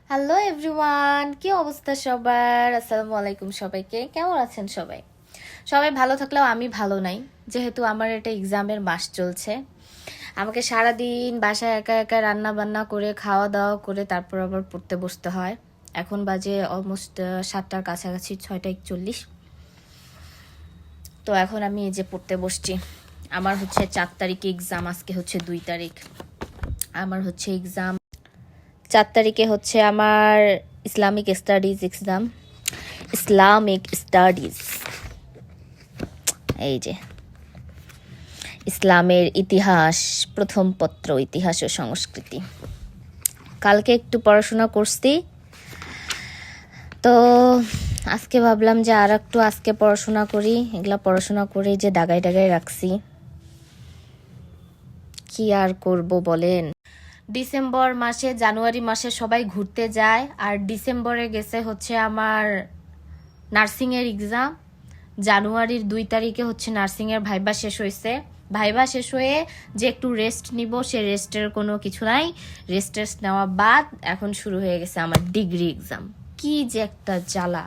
Hello everyone, কি অবস্থা সবার? আসসালামু আলাইকুম সবাইকে। কেমন আছেন সবাই? সবাই ভালো থাকলেও আমি ভালো নাই, যেহেতু আমার এটা এক্সামের মাস চলছে। আমাকে সারাদিন বাসায় একা একা রান্না বান্না করে খাওয়া দাওয়া করে তারপর আবার পড়তে বসতে হয়। এখন বাজে অলমোস্ট 7টার কাছাকাছি, 6টা 41। তো এখন আমি এই যে পড়তে বসছি। আমার হচ্ছে 4 তারিখে এক্সাম, আজকে হচ্ছে 2 তারিখ। আমার হচ্ছে এক্সাম 4 তারিখে হচ্ছে আমার Islamic studies exam. Islamic studies, এই যে ইসলামের ইতিহাস, প্রথম পত্র, ইতিহাস ও সংস্কৃতি। কালকে একটু পড়াশোনা করছি, তো আজকে ভাবলাম যে আর একটু আজকে পড়াশোনা করি। এগুলা পড়াশোনা করে যে দাগায় দাগায় রাখছি, কি আর করব বলেন। ডিসেম্বর মাসে, জানুয়ারি মাসে সবাই ঘুরতে যায়, আর ডিসেম্বরে গেছে হচ্ছে আমার নার্সিংয়ের এক্সাম। জানুয়ারির 2 তারিখে হচ্ছে নার্সিংয়ের ভাইবা শেষ হয়েছে। ভাইবা শেষ হয়ে যে একটু রেস্ট নিব, সে রেস্টের কোনো কিছু নাই। রেস্ট নেওয়া বাদ এখন শুরু হয়ে গেছে আমার ডিগ্রি এক্সাম। কি যে একটা জ্বালা।